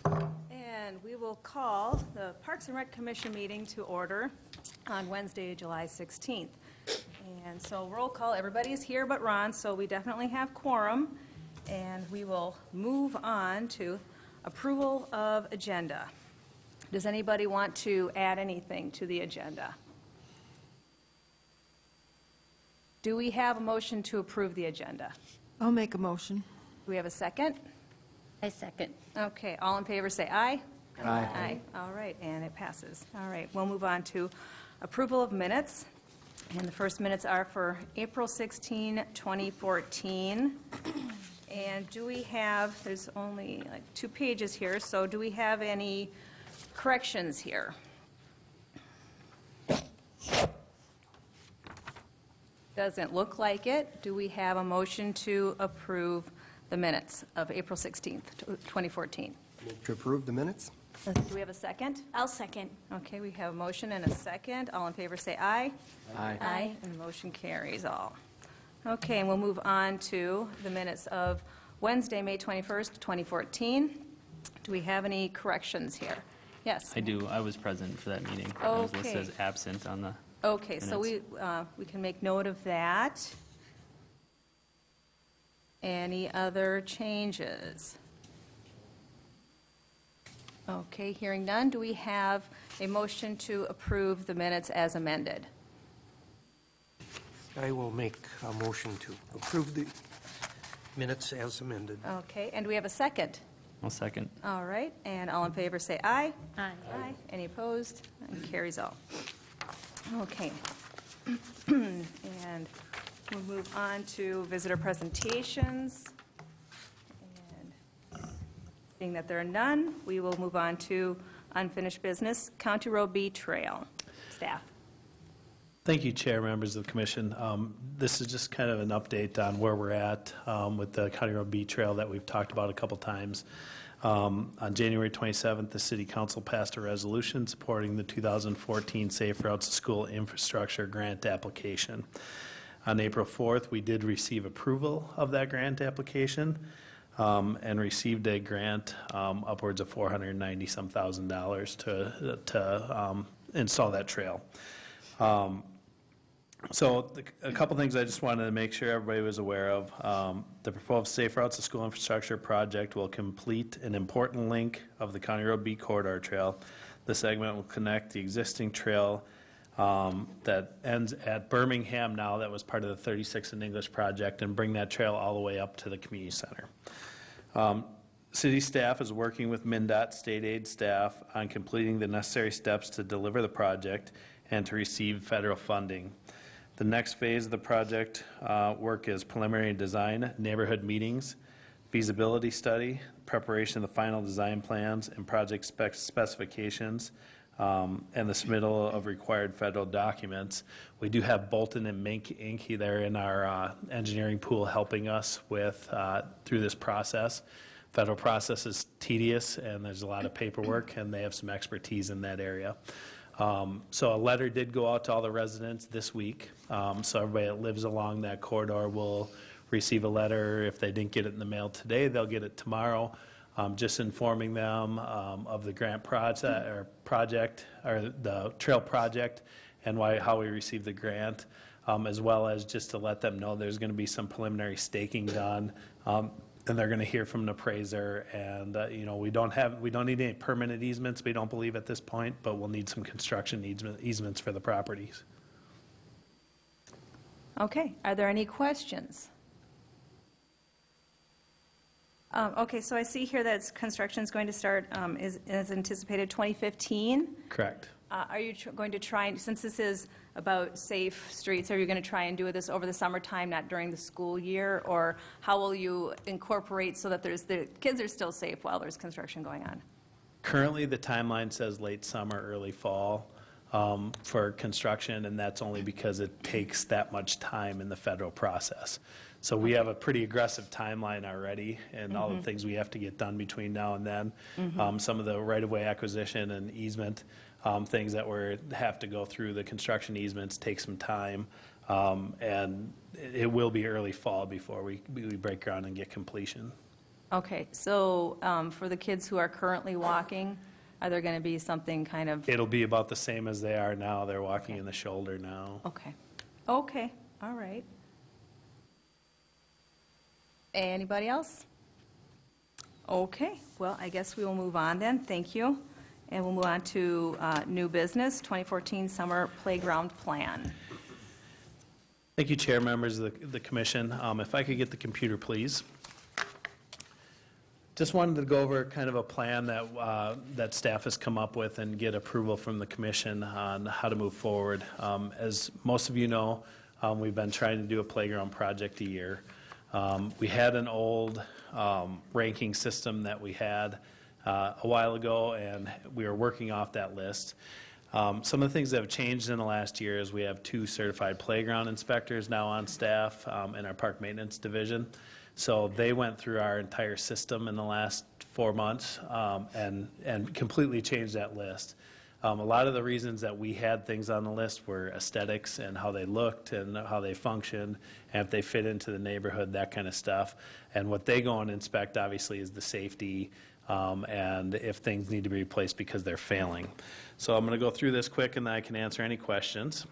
And we will call the Parks and Rec Commission meeting to order on Wednesday, July 16th. And so roll call, everybody's here but Ron, so we definitely have quorum. And we will move on to approval of agenda. Does anybody want to add anything to the agenda? Do we have a motion to approve the agenda? I'll make a motion. Do we have a second? I second. Okay, all in favor say aye. Aye. Aye. All right, and it passes. All right, we'll move on to approval of minutes. And the first minutes are for April 16, 2014. And do we have, there's only like 2 pages here, so do we have any corrections here? Doesn't look like it. Do we have a motion to approve the minutes of April 16th, 2014? Move to approve the minutes? Do we have a second? I'll second. Okay, we have a motion and a second. All in favor say aye. Aye. Aye. And the motion carries all. Okay, and we'll move on to the minutes of Wednesday, May 21st, 2014. Do we have any corrections here? Yes? I do. I was present for that meeting. I was listed Okay. as absent on the Okay, so we can make note of that. Any other changes? Okay, hearing none, do we have a motion to approve the minutes as amended? I will make a motion to approve the minutes as amended. Okay, and do we have a second? I'll second. All right, and all in favor say aye. Aye. Aye. Any opposed? And carries all. Okay. And we'll move on to visitor presentations. And seeing that there are none, we will move on to unfinished business, County Road B Trail. Staff. Thank you, Chair, members of the Commission. This is just kind of an update on where we're at with the County Road B Trail that we've talked about a couple times. On January 27th, the City Council passed a resolution supporting the 2014 Safe Routes to School Infrastructure Grant application. On April 4th, we did receive approval of that grant application and received a grant upwards of $490-some-thousand to install that trail. So a couple things I just wanted to make sure everybody was aware of. The proposed Safe Routes to School Infrastructure project will complete an important link of the County Road B Corridor Trail. The segment will connect the existing trail that ends at Birmingham now, that was part of the 36 and English project, and bring that trail all the way up to the community center. City staff is working with MnDOT state aid staff on completing the necessary steps to deliver the project and to receive federal funding. The next phase of the project work is preliminary design, neighborhood meetings, feasibility study, preparation of the final design plans and project specifications, and the submittal of required federal documents. We do have Bolton and Mink Inc. there in our engineering pool helping us with through this process. Federal process is tedious and there's a lot of paperwork, and they have some expertise in that area. So a letter did go out to all the residents this week. So everybody that lives along that corridor will receive a letter. If they didn't get it in the mail today, they'll get it tomorrow, just informing them of the grant project or the trail project and how we received the grant, as well as just to let them know there's going to be some preliminary staking done. And they're going to hear from an appraiser, and you know, we don't need any permanent easements, we don't believe at this point, but we'll need some construction easements for the properties. Okay, are there any questions? Okay, so I see here that construction is going to start, is anticipated 2015. Correct. Are you going to try, and since this is about safe streets, are you going to try and do this over the summertime, not during the school year? Or how will you incorporate so that the kids are still safe while there's construction going on? Currently, the timeline says late summer, early fall for construction, and that's only because it takes that much time in the federal process. So we have a pretty aggressive timeline already, and all the things we have to get done between now and then. Some of the right-of-way acquisition and easement things that have to go through the construction easements take some time, and it will be early fall before we break ground and get completion. Okay, so for the kids who are currently walking, are there going to be something kind of, It'll be about the same as they are now. They're walking in the shoulder now. okay, okay, all right. Anybody else? Okay, well, I guess we will move on then, thank you. And we'll move on to new business, 2014 Summer Playground Plan. Thank you, Chair, members of the commission. If I could get the computer, please. Just wanted to go over kind of a plan that staff has come up with and get approval from the commission on how to move forward. As most of you know, we've been trying to do a playground project a year. We had an old ranking system that we had a while ago, and we are working off that list. Some of the things that have changed in the last year is we have 2 certified playground inspectors now on staff in our park maintenance division. So they went through our entire system in the last 4 months and completely changed that list. A lot of the reasons that we had things on the list were aesthetics and how they looked and how they functioned and if they fit into the neighborhood, that kind of stuff. And what they go and inspect, obviously, is the safety and if things need to be replaced because they're failing. So I'm going to go through this quick and then I can answer any questions.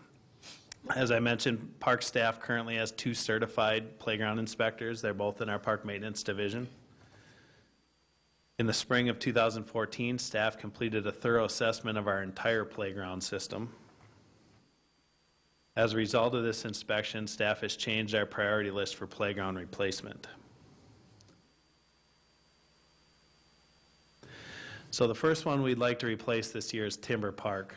As I mentioned, park staff currently has 2 certified playground inspectors. They're both in our park maintenance division. In the spring of 2014, staff completed a thorough assessment of our entire playground system. As a result of this inspection, staff has changed our priority list for playground replacement. So the first one we'd like to replace this year is Timber Park.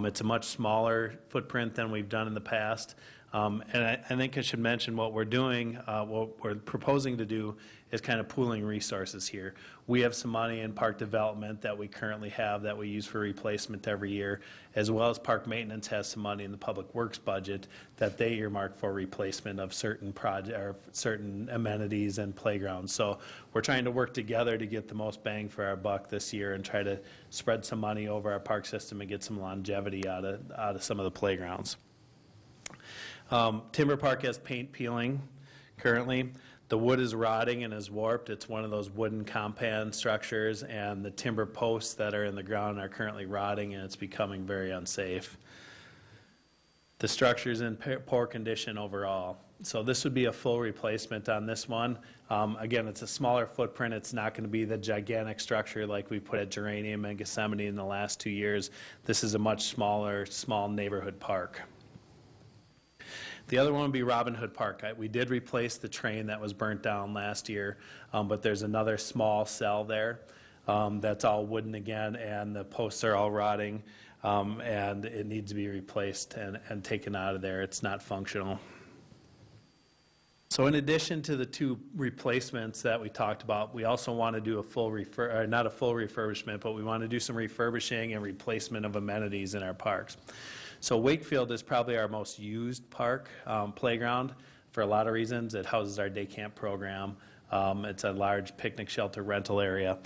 It's a much smaller footprint than we've done in the past. And I think I should mention what we're doing, what we're proposing to do is kind of pooling resources here. We have some money in park development that we currently have that we use for replacement every year, as well as park maintenance has some money in the public works budget that they earmark for replacement of certain or certain amenities and playgrounds. So we're trying to work together to get the most bang for our buck this year and try to spread some money over our park system and get some longevity out of some of the playgrounds. Timber Park has paint peeling currently. The wood is rotting and is warped. It's one of those wooden compound structures, and the timber posts that are in the ground are currently rotting, and it's becoming very unsafe. The structure is in poor condition overall. So this would be a full replacement on this one. Again, it's a smaller footprint. It's not going to be the gigantic structure like we put at Geranium and Gethsemane in the last 2 years. This is a much smaller, small neighborhood park. The other one would be Robin Hood Park. We did replace the train that was burnt down last year, but there's another small cell there that's all wooden again, and the posts are all rotting, and it needs to be replaced and taken out of there. It's not functional. So in addition to the 2 replacements that we talked about, we also want to do a full not a full refurbishment, but we want to do some refurbishing and replacement of amenities in our parks. So Wakefield is probably our most used park playground for a lot of reasons. It houses our day camp program. It's a large picnic shelter rental area.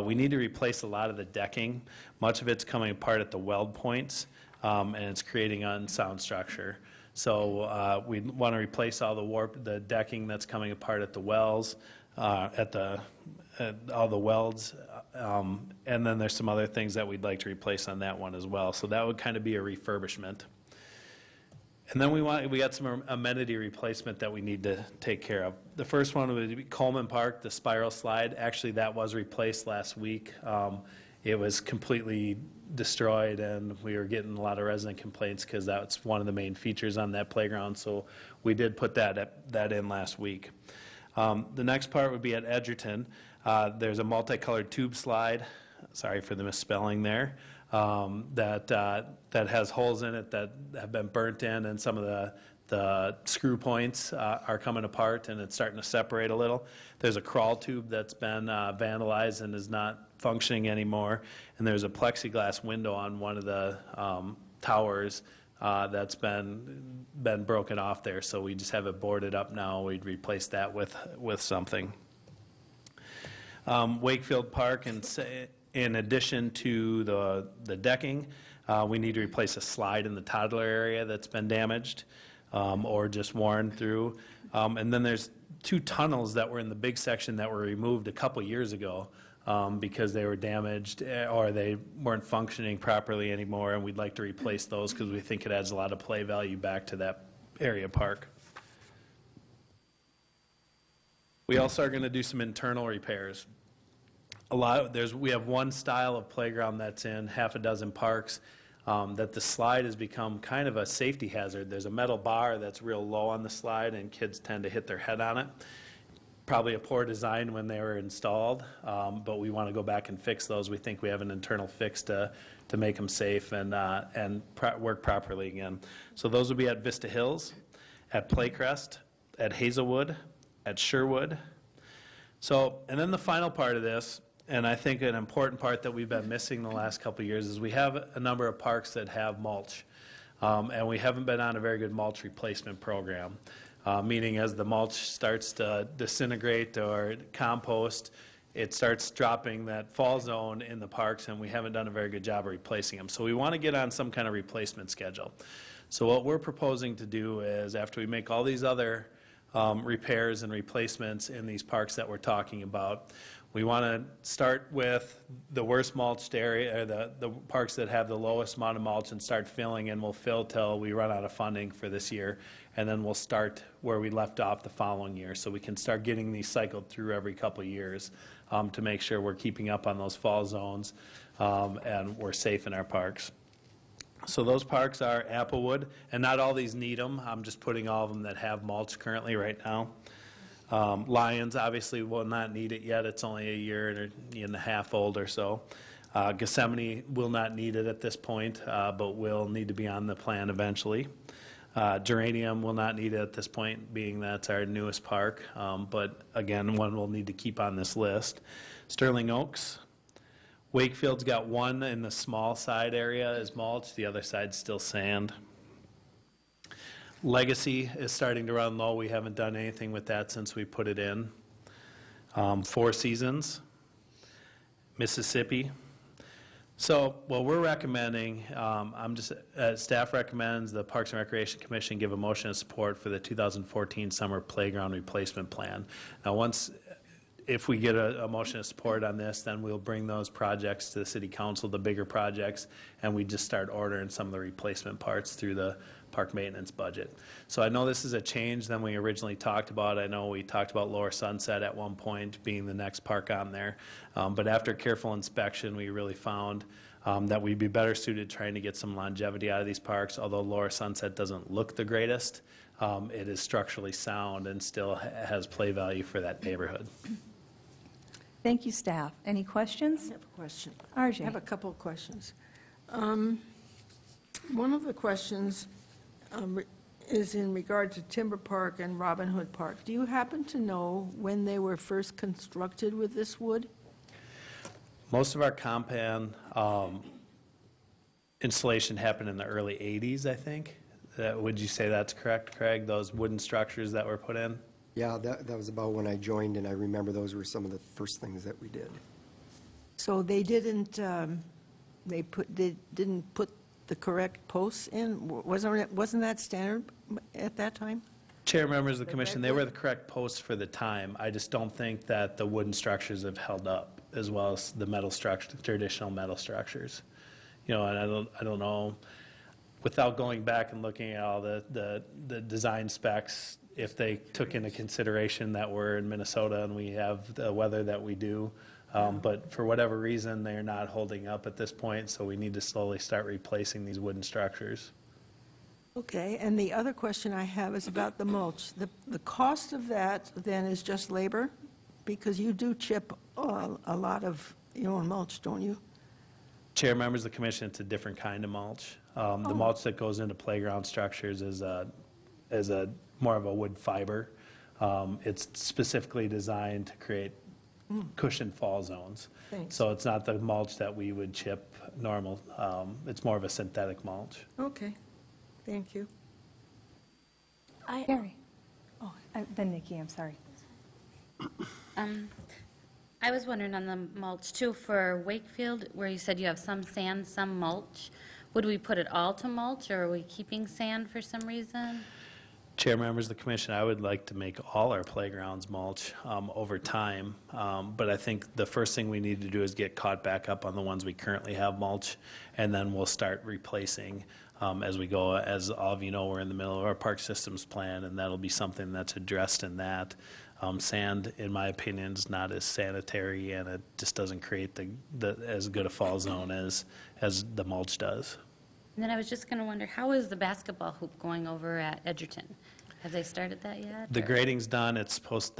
We need to replace a lot of the decking. Much of it's coming apart at the weld points, and it's creating unsound structure. So we want to replace all the decking that's coming apart at the wells, at all the welds, and then there's some other things that we'd like to replace on that one as well. So that would kind of be a refurbishment. And then we got some amenity replacement that we need to take care of. The first one would be Coleman Park, the spiral slide. Actually, that was replaced last week. It was completely destroyed, and we were getting a lot of resident complaints because that's one of the main features on that playground. So we did put that in last week. The next part would be at Edgerton. There's a multicolored tube slide, sorry for the misspelling there, that has holes in it that have been burnt in, and some of the screw points are coming apart, and it's starting to separate a little. There's a crawl tube that's been vandalized and is not functioning anymore, and there's a plexiglass window on one of the towers that's been broken off there, so we just have it boarded up now. We'd replace that with something. Wakefield Park, in addition to the decking, we need to replace a slide in the toddler area that's been damaged or just worn through. And then there's two tunnels that were in the big section that were removed a couple years ago because they were damaged or they weren't functioning properly anymore, and we'd like to replace those because we think it adds a lot of play value back to that area park. We also are going to do some internal repairs. We have one style of playground that's in half a dozen parks that the slide has become kind of a safety hazard. There's a metal bar that's real low on the slide, and kids tend to hit their head on it. Probably a poor design when they were installed, but we want to go back and fix those. We think we have an internal fix to make them safe and work properly again. So those will be at Vista Hills, at Playcrest, at Hazelwood, at Sherwood. So, and then the final part of this, and I think an important part that we've been missing the last couple of years, is we have a number of parks that have mulch, and we haven't been on a very good mulch replacement program, meaning as the mulch starts to disintegrate or compost, it starts dropping that fall zone in the parks, and we haven't done a very good job of replacing them. So we want to get on some kind of replacement schedule. So what we're proposing to do is, after we make all these other repairs and replacements in these parks that we're talking about, we want to start with the worst mulched area, or the parks that have the lowest amount of mulch, and start filling, and we'll fill till we run out of funding for this year, and then we'll start where we left off the following year, so we can start getting these cycled through every couple of years to make sure we're keeping up on those fall zones and we're safe in our parks. So those parks are Maplewood, and not all these need them. I'm just putting all of them that have mulch currently right now. Lyons obviously will not need it yet. It's only a year and a half old or so. Gethsemane will not need it at this point, but will need to be on the plan eventually. Geranium will not need it at this point, being that's our newest park, but again, one we'll need to keep on this list. Sterling Oaks. Wakefield's got one in the small side area as mulch, the other side's still sand. Legacy is starting to run low. We haven't done anything with that since we put it in. Four Seasons, Mississippi. So what we're recommending, staff recommends the Parks and Recreation Commission give a motion of support for the 2014 summer playground replacement plan. Now if we get a motion of support on this, then we'll bring those projects to the City Council, the bigger projects, and we just start ordering some of the replacement parts through the park maintenance budget. So I know this is a change than we originally talked about. I know we talked about Lower Sunset at one point being the next park on there. But after careful inspection, we really found that we'd be better suited trying to get some longevity out of these parks. Although Lower Sunset doesn't look the greatest, it is structurally sound and still has play value for that neighborhood. Thank you, staff. Any questions? I have a question. RJ. I have a couple of questions. One of the questions is in regard to Timber Park and Robin Hood Park. Do you happen to know when they were first constructed with this wood? Most of our compound installation happened in the early 80s, I think. Would you say that's correct, Craig? Those wooden structures that were put in? Yeah, that was about when I joined, and I remember those were some of the first things that we did. So they didn't, they didn't put the correct posts in? Wasn't that standard at that time? Chair, members of the commission, they were the correct posts for the time. I just don't think that the wooden structures have held up as well as the metal structure, traditional metal structures. You know, and I don't know, without going back and looking at all the design specs, if they took into consideration that we're in Minnesota and we have the weather that we do. But for whatever reason, they're not holding up at this point, so we need to slowly start replacing these wooden structures. Okay, and the other question I have is about the mulch. The cost of that then is just labor? Because you do chip a lot of your own mulch, don't you? Chair, members of the commission, it's a different kind of mulch. The mulch that goes into playground structures is more of a wood fiber. It's specifically designed to create cushioned fall zones. Thanks. So it's not the mulch that we would chip normal. It's more of a synthetic mulch. Okay, thank you. Gary. Oh, then Nikki, I'm sorry. I was wondering on the mulch too, for Wakefield, where you said you have some sand, some mulch, would we put it all to mulch, or are we keeping sand for some reason? Chair, members of the commission, I would like to make all our playgrounds mulch over time, but I think the first thing we need to do is get caught back up on the ones we currently have mulch, and then we'll start replacing as we go. As all of you know, we're in the middle of our park systems plan, and that'll be something that's addressed in that. Sand, in my opinion, is not as sanitary, and it just doesn't create the as good a fall zone as the mulch does. And then I was just going to wonder, how is the basketball hoop going over at Edgerton? Have they started that yet? The or- grading's done. The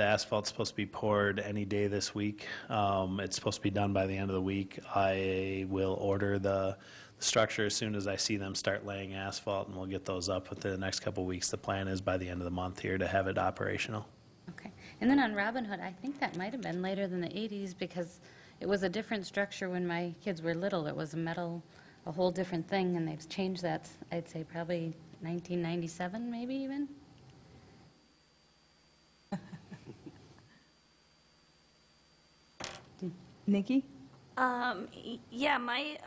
asphalt's supposed to be poured any day this week. It's supposed to be done by the end of the week. I will order the structure as soon as I see them start laying asphalt, and we'll get those up within the next couple of weeks. The plan is by the end of the month here to have it operational. Okay. And then on Robin Hood, I think that might have been later than the 80s because it was a different structure when my kids were little. It was a whole different thing, and they've changed that, I'd say probably 1997 maybe even. Nikki? Yeah, my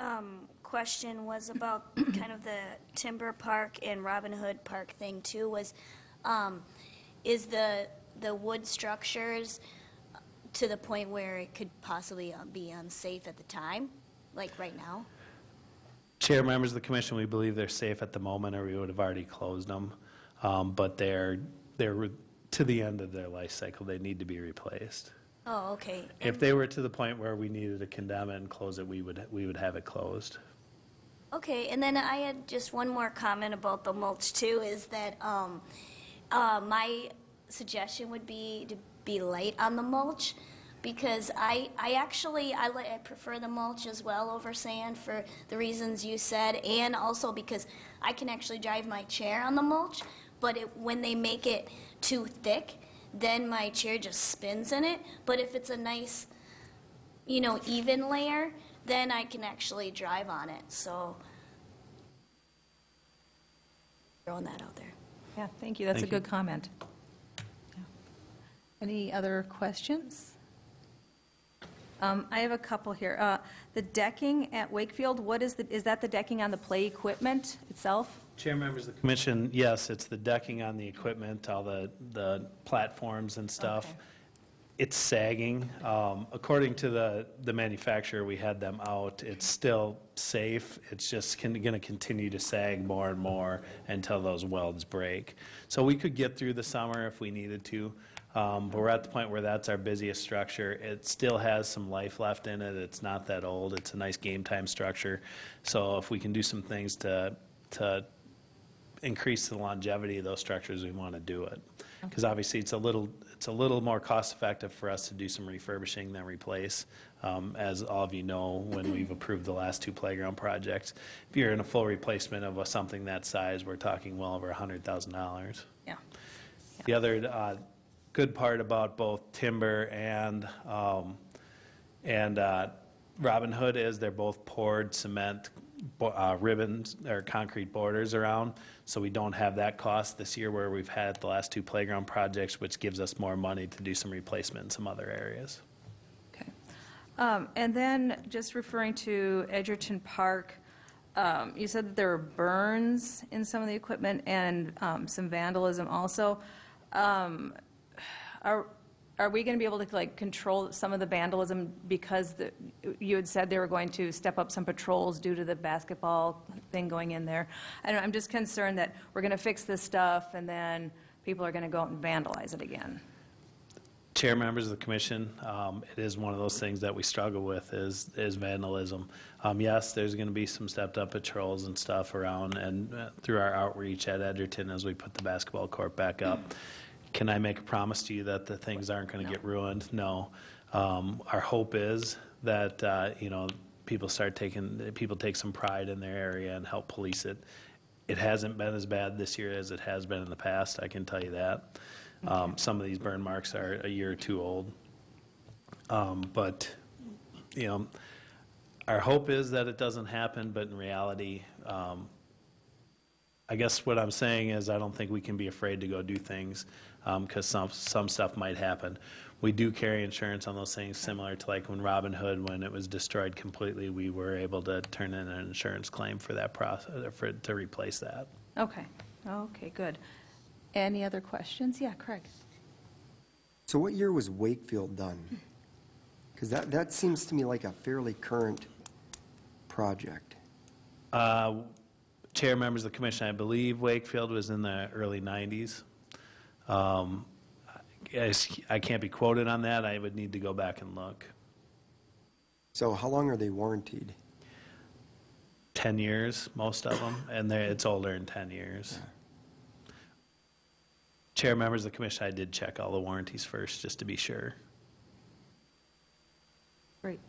question was about kind of the Timber Park and Robin Hood Park thing too, was, is the wood structures to the point where it could possibly be unsafe at the time, like right now? Chair, members of the commission, we believe they're safe at the moment, or we would have already closed them. But they're to the end of their life cycle. They need to be replaced. Oh, okay. If they were to the point where we needed to condemn it and close it, we would have it closed. Okay, and then I had just one more comment about the mulch too, is that my suggestion would be to be light on the mulch, because I prefer the mulch as well over sand for the reasons you said, and also because I can actually drive my chair on the mulch, but when they make it too thick, then my chair just spins in it. But if it's a nice, even layer, then I can actually drive on it. So throwing that out there. Yeah, thank you. That's a Thank you. good comment. Yeah. Any other questions? I have a couple here. The decking at Wakefield, is that the decking on the play equipment itself? Chair, members of the commission, yes, it's the decking on the equipment, all the platforms and stuff. Okay. It's sagging. According to the manufacturer, we had them out. It's still safe. It's just going to continue to sag more and more until those welds break. So we could get through the summer if we needed to, but we're at the point where that's our busiest structure. It still has some life left in it. It's not that old. It's a nice game time structure. So if we can do some things to increase the longevity of those structures, we want to do it. Because obviously it's a little more cost effective for us to do some refurbishing than replace. As all of you know, when we've approved the last two playground projects, if you're in a full replacement of something that size, we're talking well over $100,000. Yeah. The other good part about both Timber and Robin Hood is they're both poured cement ribbons or concrete borders around, so we don't have that cost this year where we've had the last two playground projects, which gives us more money to do some replacement in some other areas. Okay. And then just referring to Edgerton Park, you said that there were burns in some of the equipment and some vandalism also. Are we going to be able to control some of the vandalism because you had said they were going to step up some patrols due to the basketball thing going in there? I'm just concerned that we're going to fix this stuff and then people are going to go out and vandalize it again. Chair, members of the commission, it is one of those things that we struggle with is vandalism. Yes, there's going to be some stepped up patrols and stuff around and through our outreach at Edgerton as we put the basketball court back up. Can I make a promise to you that the things aren't going to get ruined? No. Our hope is that people take some pride in their area and help police it. It hasn't been as bad this year as it has been in the past, I can tell you that. Some of these burn marks are a year or two old. But our hope is that it doesn't happen, but in reality, I guess what I'm saying is I don't think we can be afraid to go do things because some stuff might happen. We do carry insurance on those things, similar to like when Robin Hood, when it was destroyed completely, we were able to turn in an insurance claim for that process, to replace that. Okay. Okay, good. Any other questions? Yeah, Craig. So what year was Wakefield done? Because that seems to me like a fairly current project. Chair, members of the commission, I believe Wakefield was in the early 90s. I can't be quoted on that. I would need to go back and look. So how long are they warranted? 10 years, most of them, and it's older than 10 years. Chair, members of the commission, I did check all the warranties first, just to be sure. Great.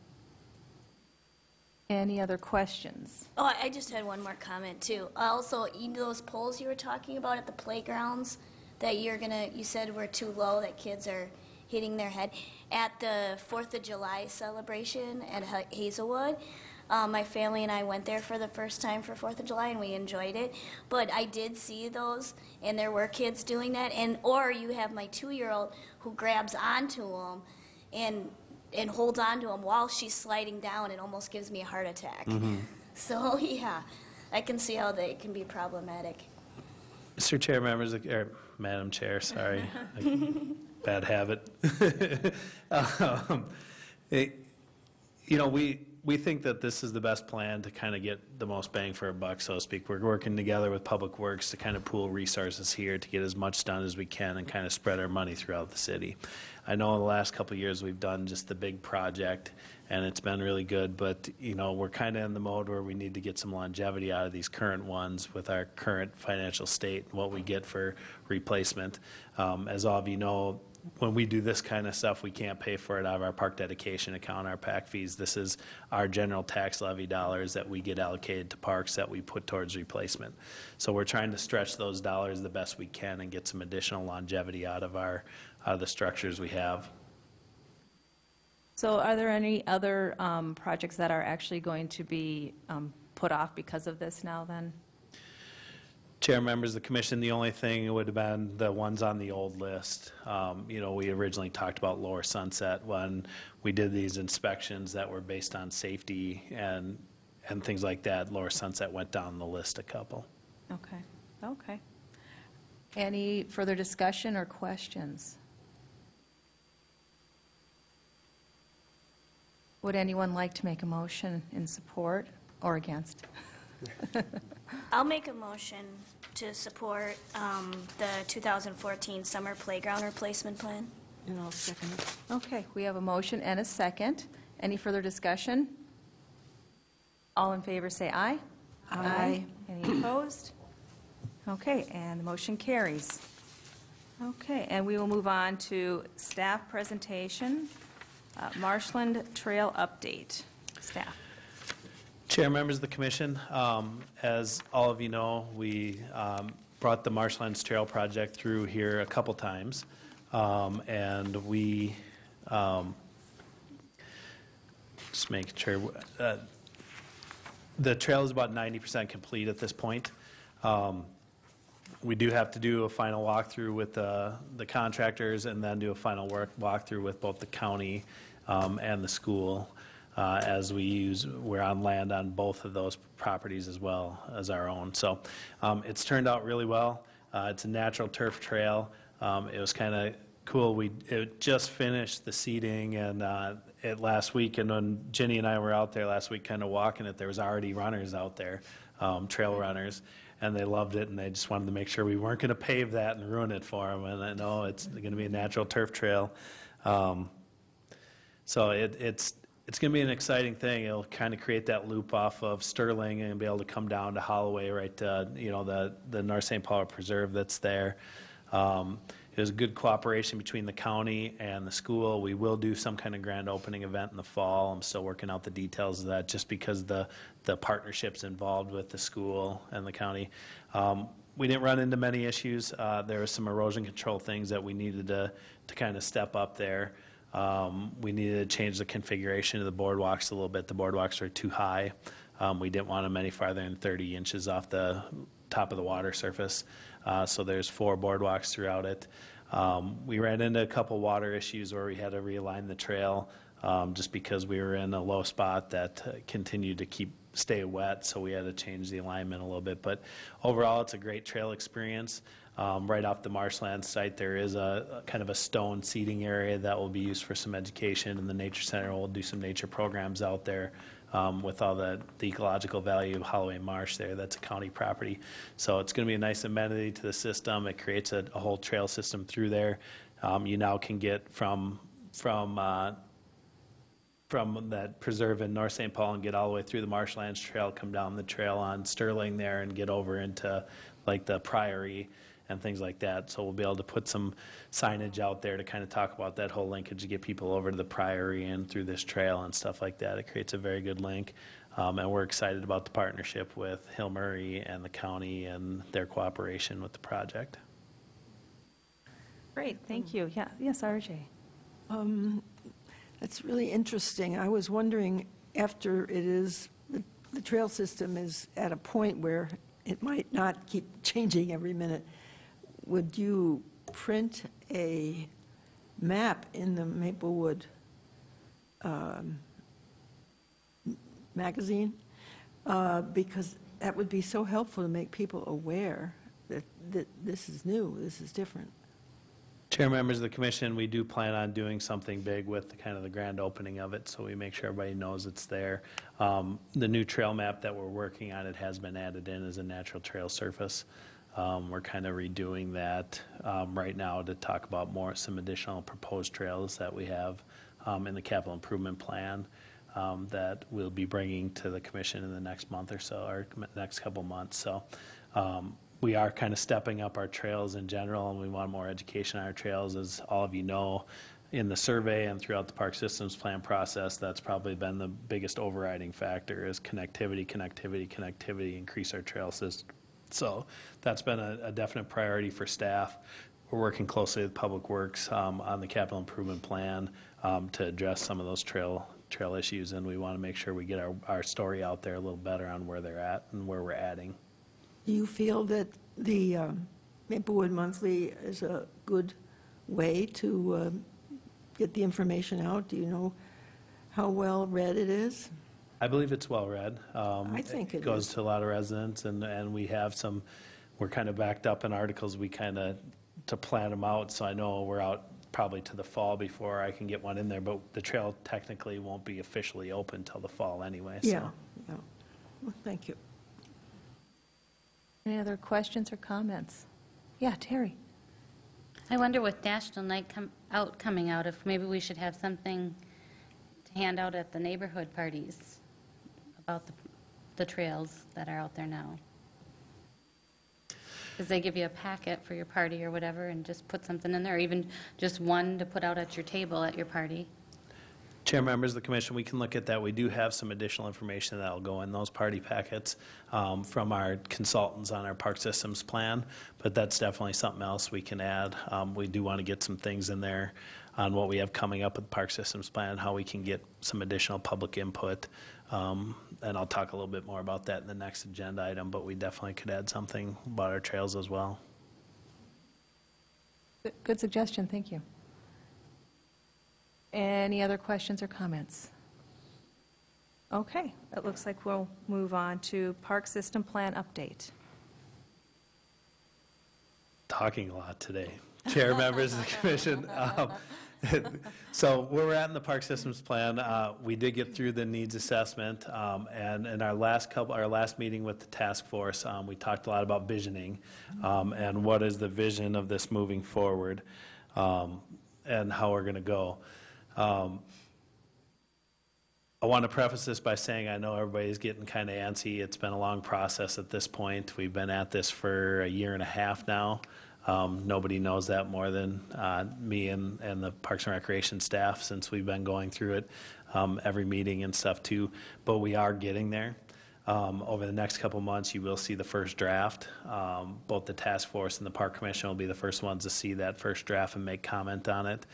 Any other questions? Oh, I just had one more comment too. Also, those poles you were talking about at the playgrounds that you said were too low, that kids are hitting their head. At the 4th of July celebration at Hazelwood, my family and I went there for the first time for 4th of July, and we enjoyed it. But I did see those, and there were kids doing that. Or you have my 2-year-old who grabs onto them and holds onto them while she's sliding down. It almost gives me a heart attack. So, yeah, I can see how they can be problematic. Mr. Chair, members, or Madam Chair, sorry, bad habit. We think that this is the best plan to kind of get the most bang for our buck, so to speak. We're working together with Public Works to kind of pool resources here to get as much done as we can and kind of spread our money throughout the city. I know in the last couple of years we've done just the big project, and it's been really good, but we're kind of in the mode where we need to get some longevity out of these current ones with our current financial state and what we get for replacement. As all of you know, when we do this kind of stuff, we can't pay for it out of our park dedication account, our PAC fees. This is our general tax levy dollars that we get allocated to parks that we put towards replacement. So we're trying to stretch those dollars the best we can and get some additional longevity out of the structures we have. So are there any other projects that are actually going to be put off because of this now then? Chair, members of the commission, the only thing would have been the ones on the old list. We originally talked about Lower Sunset when we did these inspections that were based on safety and things like that. Lower Sunset went down the list a couple. Okay. Any further discussion or questions? Would anyone like to make a motion in support or against? I'll make a motion to support the 2014 summer playground replacement plan. And I'll second it. Okay, we have a motion and a second. Any further discussion? All in favor say aye. Aye. Any opposed? Okay, and the motion carries. Okay, and we will move on to staff presentation, Marshland Trail update. Staff. Chair, members of the commission, as all of you know, we brought the Marshlands Trail project through here a couple times, and we just making sure the trail is about 90% complete at this point. We do have to do a final walkthrough with the contractors and then do a final walkthrough with both the county and the school. As we're on land on both of those properties as well as our own. So it's turned out really well. It's a natural turf trail. It was kind of cool. It just finished the seeding and last week, and when Ginny and I were out there last week kind of walking it, there was already runners out there, trail runners, and they loved it, and they just wanted to make sure we weren't going to pave that and ruin it for them. And I know it's going to be a natural turf trail. So it's going to be an exciting thing. It'll kind of create that loop off of Sterling and be able to come down to Holloway, right to, the North St. Paul Preserve that's there. It was good cooperation between the county and the school. We will do some kind of grand opening event in the fall. I'm still working out the details of that just because the partnerships involved with the school and the county. We didn't run into many issues. There were some erosion control things that we needed to kind of step up there. We needed to change the configuration of the boardwalks a little bit. The boardwalks are too high. We didn't want them any farther than 30 inches off the top of the water surface. So there's 4 boardwalks throughout it. We ran into a couple water issues where we had to realign the trail just because we were in a low spot that continued to stay wet, so we had to change the alignment a little bit. But overall, it's a great trail experience. Right off the marshland site, there is a kind of a stone seating area that will be used for some education, and the Nature Center will do some nature programs out there with all the ecological value of Holloway Marsh there. That's a county property. So it's going to be a nice amenity to the system. It creates a whole trail system through there. You now can get from that preserve in North St. Paul and get all the way through the Marshlands Trail, come down the trail on Sterling there and get over into like the Priory and things like that. So we'll be able to put some signage out there to kind of talk about that whole linkage to get people over to the Priory and through this trail and stuff like that. It creates a very good link. And we're excited about the partnership with Hill Murray and the county and their cooperation with the project. Great, thank you. Yeah, yes, RJ. That's really interesting. I was wondering, after the trail system is at a point where it might not keep changing every minute, would you print a map in the Maplewood magazine? Because that would be so helpful to make people aware that this is new, this is different. Chair, members of the commission, we do plan on doing something big with the kind of the grand opening of it, so we make sure everybody knows it's there. The new trail map that we're working on, it has been added in as a natural trail surface. We're kind of redoing that right now to talk about some additional proposed trails that we have in the capital improvement plan that we'll be bringing to the commission in the next month or so, or next couple months. So we are kind of stepping up our trails in general, and we want more education on our trails. As all of you know, in the survey and throughout the park systems plan process, that's probably been the biggest overriding factor is connectivity, increase our trail system. So that's been a definite priority for staff. We're working closely with Public Works on the capital improvement plan to address some of those trail issues, and we want to make sure we get our story out there a little better on where they're at and where we're adding. Do you feel that the Maplewood Monthly is a good way to get the information out? Do you know how well read it is? I believe it's well read. I think it goes is. to a lot of residents, and we have we're kind of backed up in articles to plan them out, so I know we're out probably to the fall before I can get one in there, but the trail technically won't be officially open till the fall anyway. So. Yeah. Well, thank you. Any other questions or comments? Yeah, Terry. I wonder with National Night coming out, if maybe we should have something to hand out at the neighborhood parties about the trails that are out there now. Because they give you a packet for your party or whatever and just put something in there, or even just one to put out at your table at your party. Chair, members of the commission, we can look at that. We do have some additional information that will go in those party packets from our consultants on our park systems plan, but that's definitely something else we can add. We do want to get some things in there on what we have coming up with the park systems plan, how we can get some additional public input, and I'll talk a little bit more about that in the next agenda item, but we definitely could add something about our trails as well. Good suggestion, thank you. Any other questions or comments? Okay, it looks like we'll move on to Park System Plan update. Talking a lot today. Chair, members of the commission. So where we're at in the park systems plan, we did get through the needs assessment, and in our last meeting with the task force, we talked a lot about visioning, and what is the vision of this moving forward, and how we're going to go. I want to preface this by saying I know everybody's getting kind of antsy. It's been a long process at this point. We've been at this for a year and a half now. Nobody knows that more than me and the Parks and Recreation staff, since we've been going through it every meeting and stuff too. But we are getting there. Over the next couple months, you will see the first draft. Both the task force and the Park Commission will be the first ones to see that first draft and make comment on it.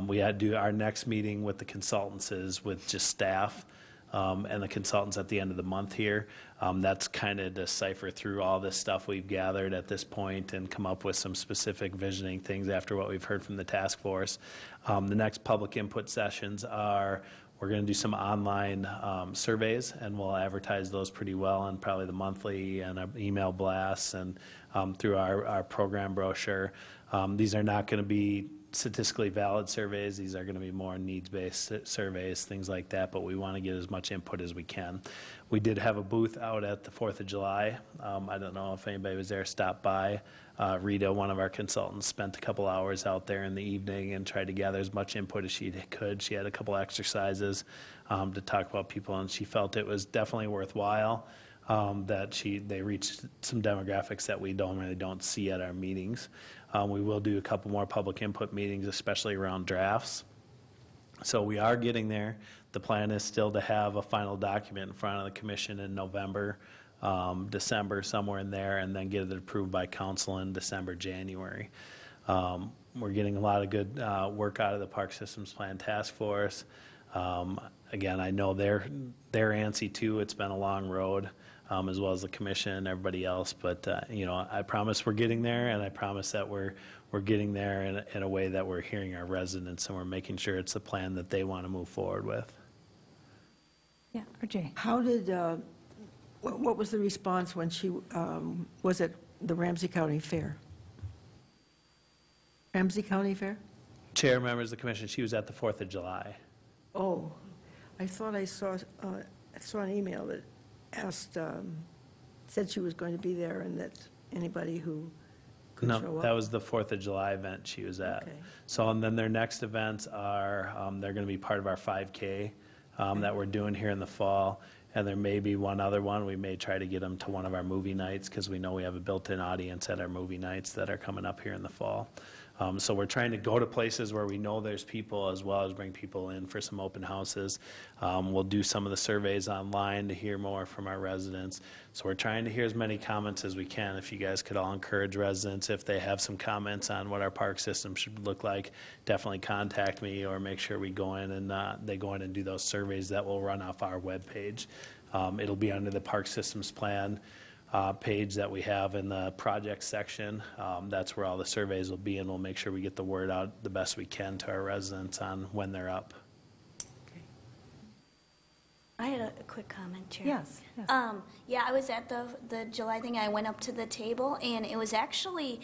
We had to do our next meeting with the consultants is with just staff and the consultants at the end of the month here. That's kind of decipher through all this stuff we've gathered at this point and come up with some specific visioning things after what we've heard from the task force. The next public input sessions are We're going to do some online surveys, and we'll advertise those pretty well on probably the monthly and our email blasts and through our program brochure. These are not going to be statistically valid surveys. These are going to be more needs-based surveys, things like that, but we want to get as much input as we can. We did have a booth out at the 4th of July. I don't know if anybody was there, stopped by. Rita, one of our consultants, spent a couple hours out there in the evening and tried to gather as much input as she could. She had a couple exercises to talk about people, and she felt it was definitely worthwhile. That they reached some demographics that we really don't see at our meetings. We will do a couple more public input meetings, especially around drafts. So we are getting there. The plan is still to have a final document in front of the commission in November, December, somewhere in there, and then get it approved by council in December, January. We're getting a lot of good work out of the Park Systems Plan Task Force. Again, I know they're antsy too. It's been a long road, as well as the commission and everybody else. But I promise we're getting there, and I promise that we're getting there in a way that we're hearing our residents and we're making sure it's the plan that they want to move forward with. Yeah, RJ. How did, what was the response when she was at the Ramsey County Fair? Ramsey County Fair? Chair, members of the commission, she was at the 4th of July. Oh, I thought I saw an email that asked, said she was going to be there and that anybody who could show up. No, that was the 4th of July event she was at. Okay. So, and then their next events are, they're going to be part of our 5K that we're doing here in the fall. And there may be one other one. We may try to get them to one of our movie nights because we know we have a built-in audience at our movie nights that are coming up here in the fall. So we're trying to go to places where we know there's people, as well as bring people in for some open houses. We'll do some of the surveys online to hear more from our residents. So we're trying to hear as many comments as we can. If you guys could all encourage residents, if they have some comments on what our park system should look like, definitely contact me or make sure we go in and they go in and do those surveys that will run off our webpage. It'll be under the Park Systems Plan page that we have in the project section. That's where all the surveys will be, and we'll make sure we get the word out the best we can to our residents on when they're up. I had a quick comment, Chair. Yes. Yeah, I was at the July thing. I went up to the table, and it was actually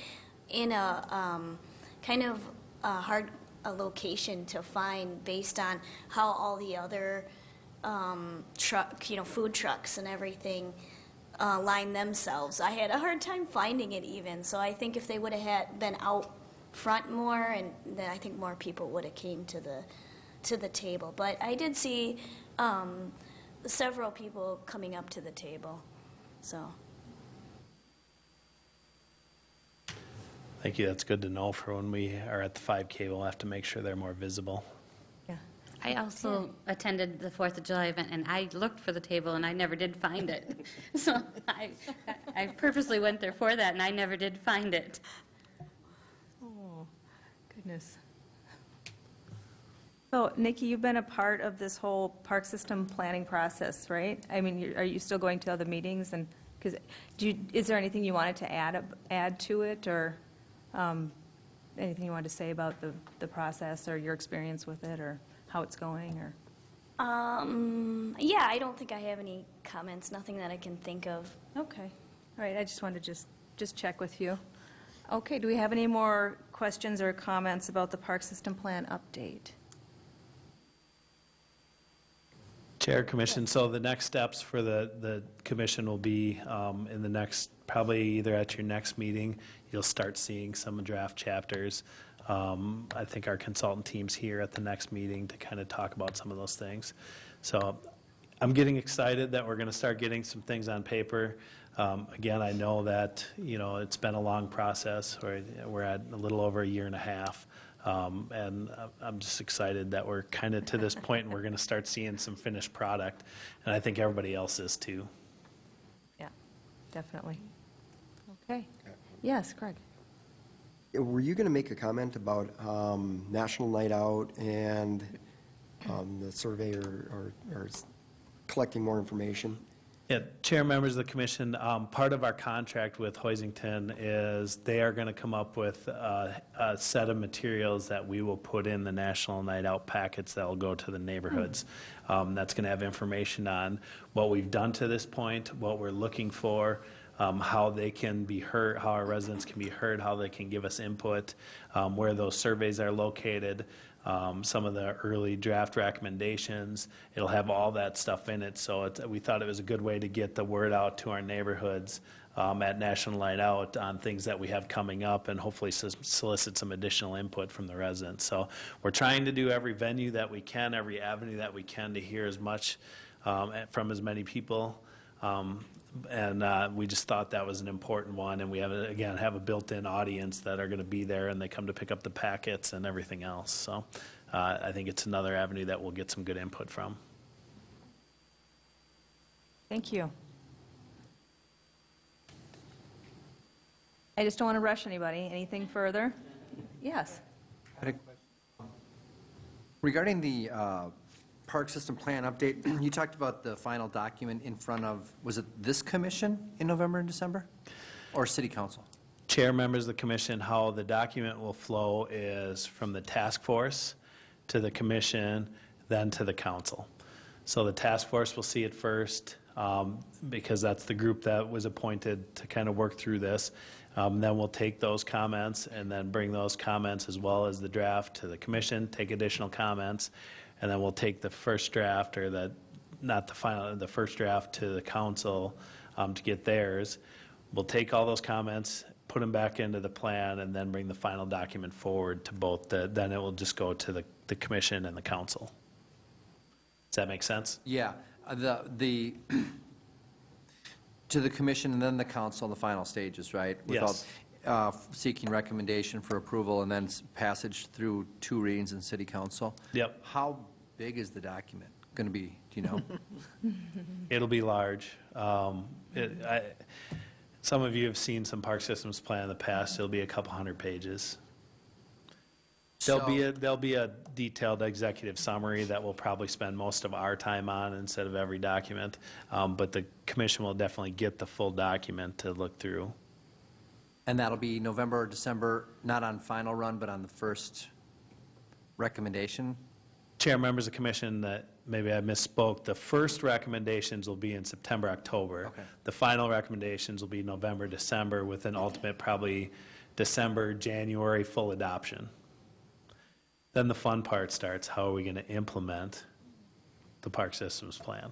in a kind of hard location to find based on how all the other food trucks and everything line themselves. I had a hard time finding it even. So I think if they would have been out front more, and then I think more people would have came to the table. But I did see several people coming up to the table. So. Thank you. That's good to know for when we are at the 5K. We'll have to make sure they're more visible. Yeah. I also attended the 4th of July event, and I looked for the table, and I never did find it. So I purposely went there for that, and I never did find it. Oh, goodness. So, Nikki, you've been a part of this whole park system planning process, right? I mean, are you still going to other meetings? And is there anything you wanted to add to it, or anything you wanted to say about the process or your experience with it, or how it's going, or? Yeah, I don't think I have any comments. Nothing that I can think of. Okay. All right. I just wanted to just check with you. Okay. Do we have any more questions or comments about the park system plan update? Chair, Commission, so the next steps for the commission will be in the next, probably either at your next meeting, you'll start seeing some draft chapters. I think our consultant team's here at the next meeting to kind of talk about some of those things. So I'm getting excited that we're going to start getting some things on paper. Again, I know that, it's been a long process. We're at a little over a year and a half. And I'm just excited that we're kind of to this point and we're going to start seeing some finished product. And I think everybody else is too. Yeah, definitely. Okay. Yes, Craig. Were you going to make a comment about National Night Out and the survey or collecting more information? Yeah, Chair, members of the commission, part of our contract with Hoisington is they are going to come up with a set of materials that we will put in the National Night Out packets that will go to the neighborhoods. That's going to have information on what we've done to this point, what we're looking for, how they can be heard, how our residents can be heard, how they can give us input, where those surveys are located, some of the early draft recommendations. It'll have all that stuff in it, so we thought it was a good way to get the word out to our neighborhoods at National Night Out on things that we have coming up, and hopefully solicit some additional input from the residents. So we're trying to do every venue that we can, every avenue that we can, to hear as much from as many people. And we just thought that was an important one, and we have, again, have a built-in audience that are going to be there, and they come to pick up the packets and everything else. So I think it's another avenue that we'll get some good input from. Thank you. I just don't want to rush anybody. Anything further? Yes. Regarding the park system plan update, you talked about the final document in front of, was it this commission in November and December? Or city council? Chair, members of the commission, how the document will flow is from the task force to the commission, then to the council. So the task force will see it first, because that's the group that was appointed to kind of work through this. Then we'll take those comments and then bring those comments as well as the draft to the commission, take additional comments, and then we'll take the first draft, or the first draft to the council to get theirs. We'll take all those comments, put them back into the plan, and then bring the final document forward to both. Then it will just go to the commission and the council. Does that make sense? Yeah, to the commission and then the council, the final stages, right? Yes. Seeking recommendation for approval and then passage through 2 readings in city council. Yep. How big is the document going to be, do you know? It'll be large. Some of you have seen some park systems plan in the past. It'll be a couple hundred pages. There'll be a detailed executive summary that we'll probably spend most of our time on instead of every document. But the commission will definitely get the full document to look through. And that'll be November or December, not on final run, but on the first recommendation? Chair, members of the commission, that maybe I misspoke. The first recommendations will be in September, October. Okay. The final recommendations will be November, December, with an ultimate probably December, January full adoption. Then the fun part starts. How are we going to implement the park systems plan?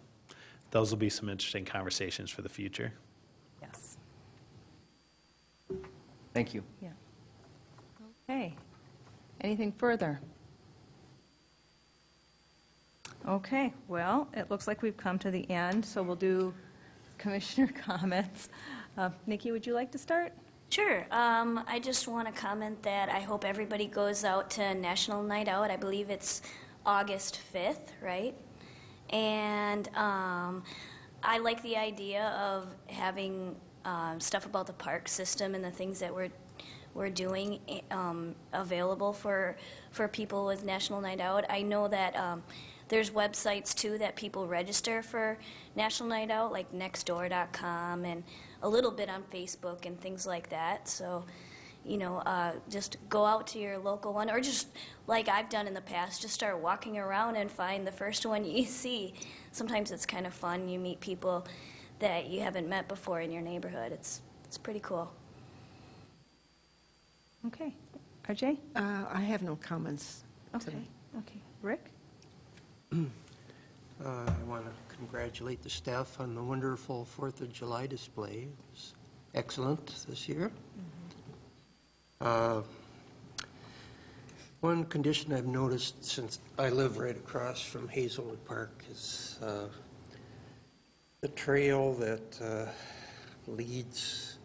Those will be some interesting conversations for the future. Yes. Thank you. Yeah. Okay. Anything further? Okay, well, it looks like we've come to the end, so we'll do commissioner comments. Nikki, would you like to start? Sure. I just want to comment that I hope everybody goes out to National Night Out. I believe it's August 5th, right? And I like the idea of having stuff about the park system and the things that we're doing available for people with National Night Out. I know that there's websites too that people register for National Night Out, like nextdoor.com, and a little bit on Facebook and things like that. So, you know, just go out to your local one, or just like I've done in the past, just start walking around and find the first one you see. Sometimes it's kind of fun. You meet people that you haven't met before in your neighborhood. It's pretty cool. Okay. RJ? I have no comments Okay. today. Okay. Rick? I want to congratulate the staff on the wonderful 4th of July display. It was excellent this year. One condition I've noticed since I live right across from Hazelwood Park is the trail that leads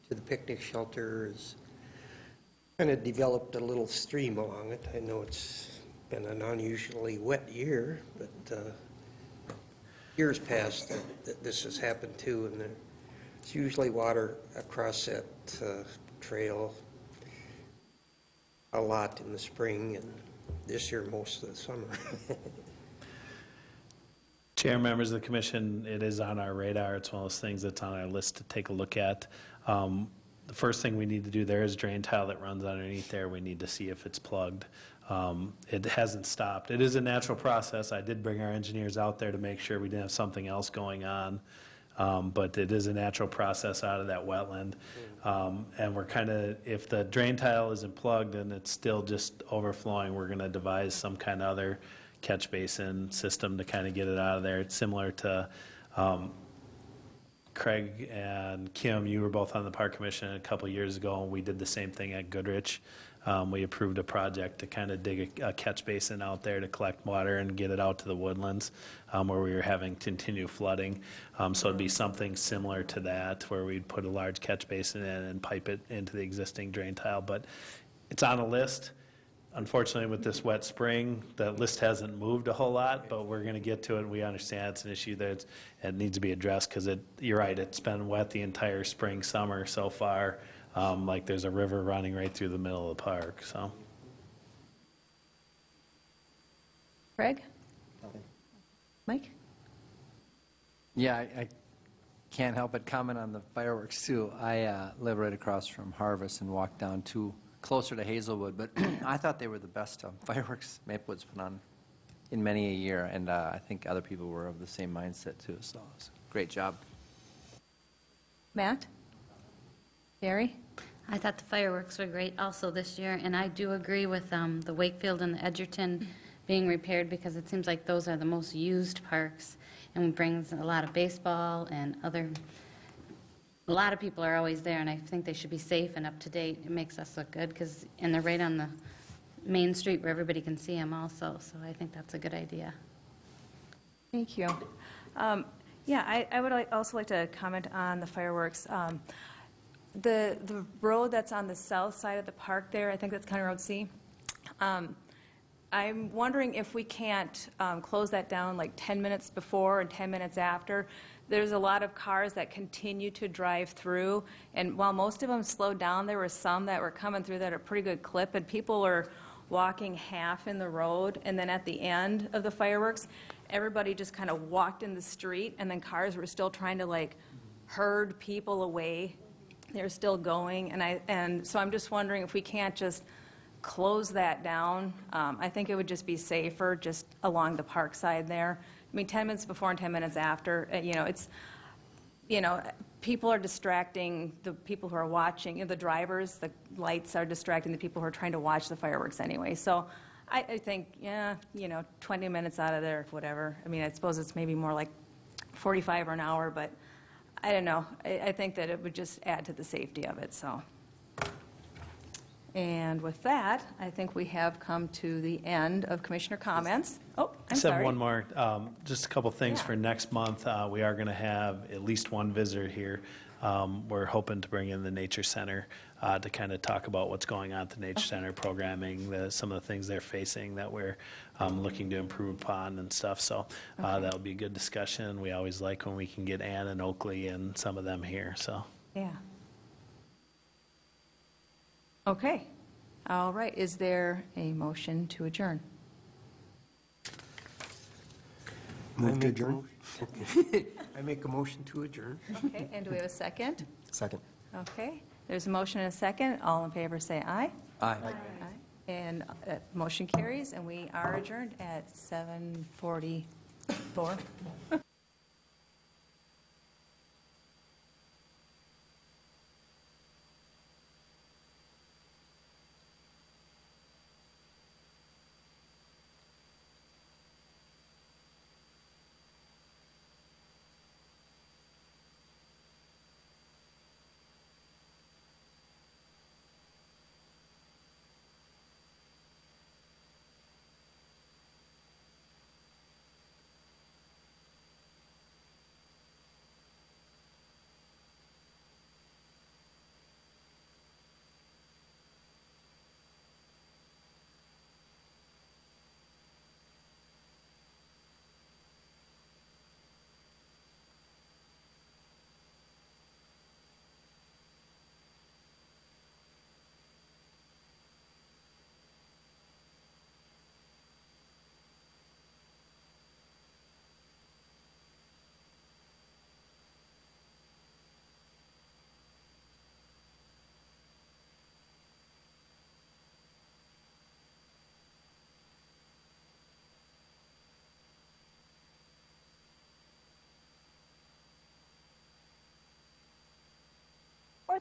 to the picnic shelter is kind of developed a little stream along it. I know it's been an unusually wet year, but years past that this has happened too, and there's usually water across that trail a lot in the spring, and this year most of the summer. Chair, members of the commission, it is on our radar. It's one of those things that's on our list to take a look at. The first thing we need to do, there is drain tile that runs underneath there. We need to see if it's plugged. It hasn't stopped. It is a natural process. I did bring our engineers out there to make sure we didn't have something else going on. But it is a natural process out of that wetland. And we're kind of, if the drain tile isn't plugged and it's still just overflowing, we're going to devise some kind of other catch basin system to kind of get it out of there. It's similar to Craig and Kim, you were both on the Park Commission a couple years ago, and we did the same thing at Goodrich. We approved a project to kind of dig a catch basin out there to collect water and get it out to the woodlands where we were having continued flooding. So it'd be something similar to that, where we'd put a large catch basin in and pipe it into the existing drain tile. But it's on a list. Unfortunately, with this wet spring, the list hasn't moved a whole lot, but we're going to get to it. We understand it's an issue that it needs to be addressed because you're right, it's been wet the entire spring, summer so far. Like there's a river running right through the middle of the park, so. Craig? Mike? Yeah, I can't help but comment on the fireworks, too. I live right across from Harvest and walk down closer to Hazelwood, but I thought they were the best fireworks Maplewood's put on in many a year, and I think other people were of the same mindset, too, so it was a great job. Matt? Gary? I thought the fireworks were great also this year, and I do agree with the Wakefield and the Edgerton being repaired because it seems like those are the most used parks and brings a lot of baseball and a lot of people are always there, and I think they should be safe and up to date. It makes us look good and they're right on the main street where everybody can see them also, so I think that's a good idea. Thank you. Yeah, I would also like to comment on the fireworks. The road that's on the south side of the park there, I think that's County Road C. I'm wondering if we can't close that down like 10 minutes before and 10 minutes after. There's a lot of cars that continue to drive through, and while most of them slowed down, there were some that were coming through that at a pretty good clip, and people were walking half in the road, and then at the end of the fireworks, everybody just kind of walked in the street, and then cars were still trying to like herd people away. They're still going, and so I'm just wondering if we can't just close that down. I think it would just be safer just along the park side there. I mean, 10 minutes before and 10 minutes after, people are distracting the people who are watching. The drivers, the lights are distracting the people who are trying to watch the fireworks anyway. So I think, 20 minutes out of there, whatever. I mean, I suppose it's maybe more like 45 or an hour, but I don't know. I think that it would just add to the safety of it, so. And with that, I think we have come to the end of commissioner comments. Oh, I'm Just have sorry. one more, just a couple things Yeah. for next month. We are going to have at least one visitor here. We're hoping to bring in the Nature Center to kind of talk about what's going on at the Nature Center programming, some of the things they're facing that we're looking to improve upon and stuff. So that'll be a good discussion. We always like when we can get Ann and Oakley and some of them here, so. Yeah. Okay. All right. Is there a motion to adjourn? Move to adjourn? I make a motion to adjourn. Okay. And do we have a second? Second. Okay. There's a motion and a second. All in favor say aye. Aye. Aye. And motion carries, and we are adjourned at 7:44.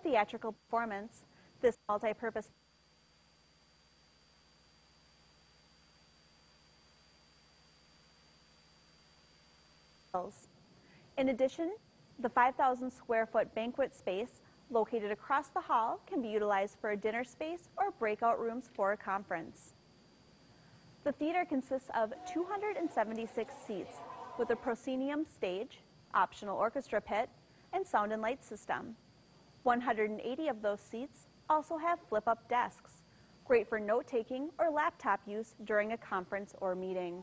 theatrical performance, this multi-purpose In addition, the 5,000 square foot banquet space located across the hall can be utilized for a dinner space or breakout rooms for a conference. The theater consists of 276 seats with a proscenium stage, optional orchestra pit, and sound and light system. 180 of those seats also have flip-up desks, great for note-taking or laptop use during a conference or meeting.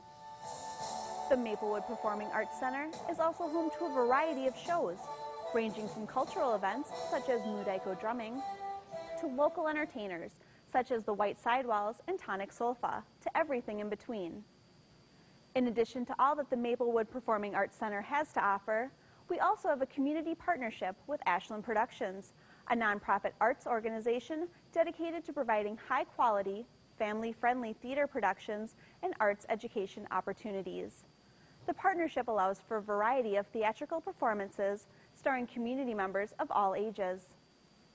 The Maplewood Performing Arts Center is also home to a variety of shows, ranging from cultural events such as Mudaiko drumming to local entertainers such as the White Sidewalls and Tonic Solfa, to everything in between. In addition to all that the Maplewood Performing Arts Center has to offer, we also have a community partnership with Ashland Productions, a nonprofit arts organization dedicated to providing high-quality, family-friendly theater productions and arts education opportunities. The partnership allows for a variety of theatrical performances starring community members of all ages.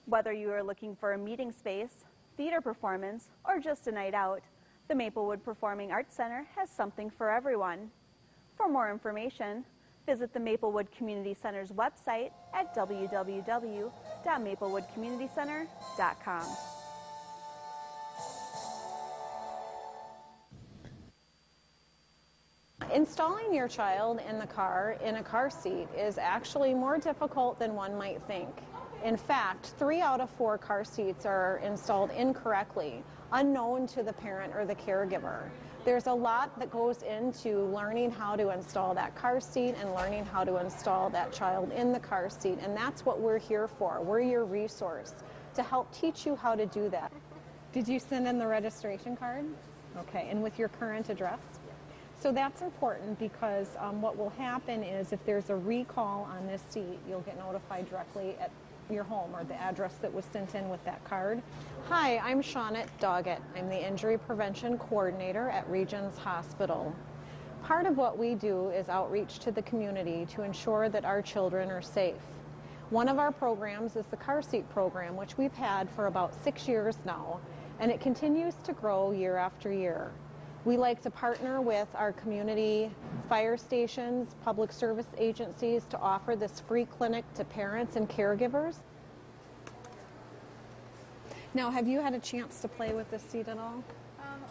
Whether you are looking for a meeting space, theater performance, or just a night out, the Maplewood Performing Arts Center has something for everyone. For more information, visit the Maplewood Community Center's website at www.maplewoodcommunitycenter.com. Installing your child in the car in a car seat is actually more difficult than one might think. In fact, 3 out of 4 car seats are installed incorrectly, unknown to the parent or the caregiver. There's a lot that goes into learning how to install that car seat and learning how to install that child in the car seat, and that's what we're here for. We're your resource to help teach you how to do that. Did you send in the registration card? Okay, and with your current address? So that's important because what will happen is if there's a recall on this seat, you'll get notified directly at your home or the address that was sent in with that card. Hi, I'm Shawnette Doggett. I'm the Injury Prevention Coordinator at Regions Hospital. Part of what we do is outreach to the community to ensure that our children are safe. One of our programs is the car seat program, which we've had for about 6 years now, and it continues to grow year after year. We like to partner with our community fire stations, public service agencies to offer this free clinic to parents and caregivers. Now, have you had a chance to play with this seat at all?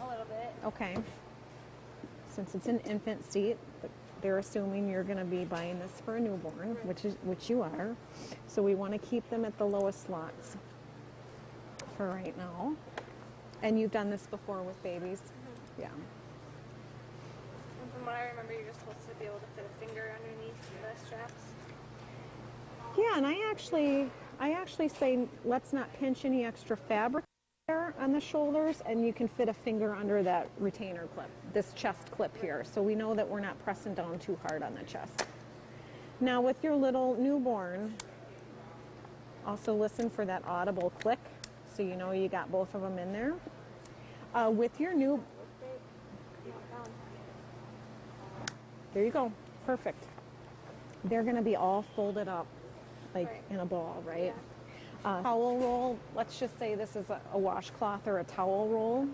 A little bit. Okay. Since it's an infant seat, they're assuming you're going to be buying this for a newborn, which you are. So we want to keep them at the lowest slots for right now. And you've done this before with babies? Yeah. And from what I remember, you're just supposed to be able to fit a finger underneath the straps. Yeah, and I actually say let's not pinch any extra fabric there on the shoulders, and you can fit a finger under that retainer clip, this chest clip here, so we know that we're not pressing down too hard on the chest. Now with your little newborn, also listen for that audible click, so you know you got both of them in there. With your new... There you go. Perfect. They're going to be all folded up like in a ball, right? Towel roll, let's just say this is a washcloth or a towel roll.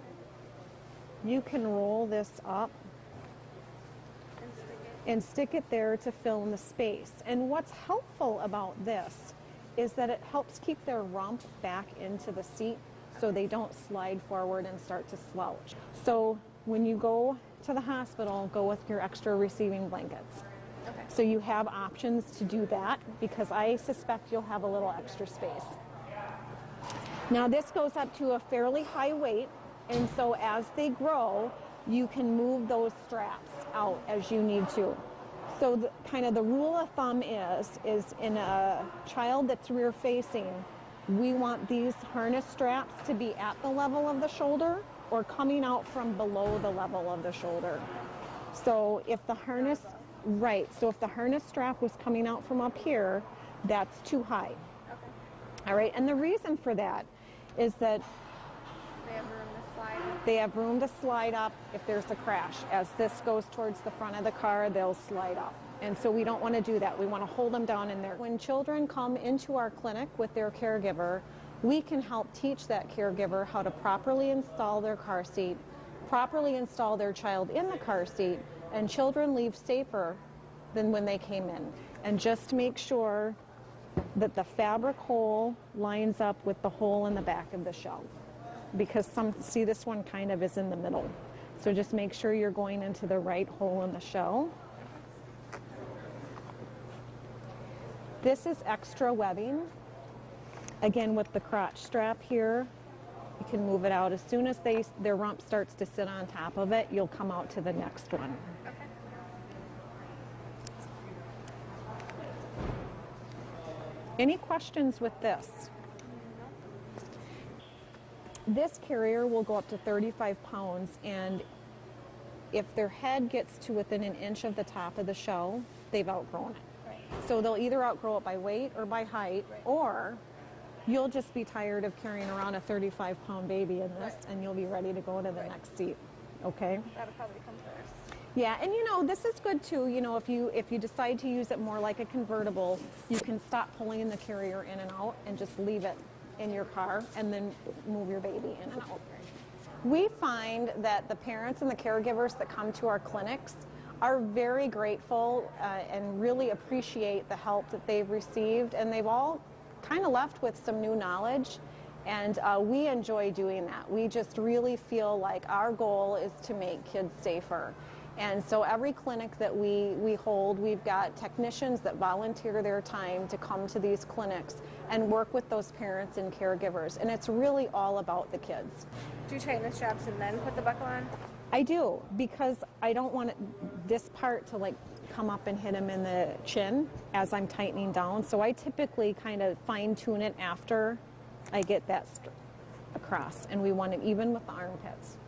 You can roll this up and stick it there to fill in the space. And what's helpful about this is that it helps keep their rump back into the seat so they don't slide forward and start to slouch. So when you go to the hospital, go with your extra receiving blankets. Okay. So you have options to do that because I suspect you'll have a little extra space. Now this goes up to a fairly high weight, and so as they grow, you can move those straps out as you need to. So kind of the rule of thumb is in a child that's rear facing, we want these harness straps to be at the level of the shoulder or coming out from below the level of the shoulder. So if the harness, so if the harness strap was coming out from up here, that's too high. Okay. All right, and the reason for that is that they have room to slide up if there's a crash. As this goes towards the front of the car, they'll slide up. And so we don't want to do that. We want to hold them down in there. When children come into our clinic with their caregiver, we can help teach that caregiver how to properly install their car seat, properly install their child in the car seat, and children leave safer than when they came in. And just make sure that the fabric hole lines up with the hole in the back of the shell. Because see, this one kind of is in the middle. So just make sure you're going into the right hole in the shell. This is extra webbing. Again, with the crotch strap here, you can move it out. As soon as their rump starts to sit on top of it, you'll come out to the next one. Any questions with this? This carrier will go up to 35 pounds, and if their head gets to within an inch of the top of the shell, they've outgrown it. Right. So they'll either outgrow it by weight or by height, right, or you'll just be tired of carrying around a 35-pound baby in this, right, and you'll be ready to go to the next seat. Okay? That'll probably come first. Yeah, and you know, this is good too. You know, if you decide to use it more like a convertible, you can stop pulling the carrier in and out and just leave it in your car and then move your baby in and out. We find that the parents and the caregivers that come to our clinics are very grateful and really appreciate the help that they've received, and they've all kind of left with some new knowledge, and we enjoy doing that. We just really feel like our goal is to make kids safer. And so every clinic that we hold, we've got technicians that volunteer their time to come to these clinics and work with those parents and caregivers. And it's really all about the kids. Do you tighten the straps and then put the buckle on? I do, because I don't want this part to like come up and hit him in the chin as I'm tightening down. So I typically kind of fine tune it after I get that across. And we want it even with the armpits.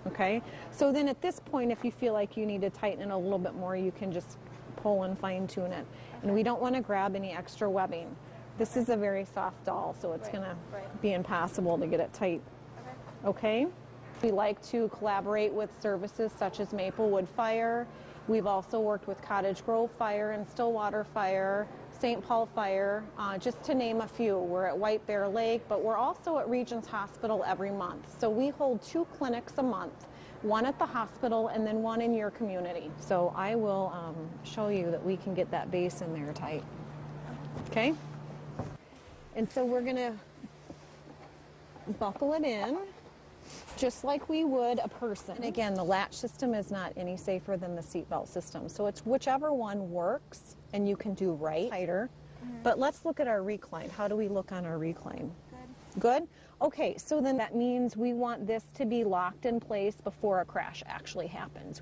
Okay, so then at this point, if you feel like you need to tighten it a little bit more, you can just pull and fine tune it. And we don't want to grab any extra webbing. This is a very soft doll, so it's going to be impossible to get it tight. Okay? We like to collaborate with services such as Maplewood Fire. We've also worked with Cottage Grove Fire and Stillwater Fire, St. Paul Fire, just to name a few. We're at White Bear Lake, but we're also at Regents Hospital every month. So we hold 2 clinics a month, one at the hospital and then one in your community. So I will show you that we can get that base in there tight. Okay? And so we're going to buckle it in just like we would a person. And again, the latch system is not any safer than the seatbelt system. So it's whichever one works and you can do right, tighter. But let's look at our recline. How do we look on our recline? Good. Good? Okay, so then that means we want this to be locked in place before a crash actually happens.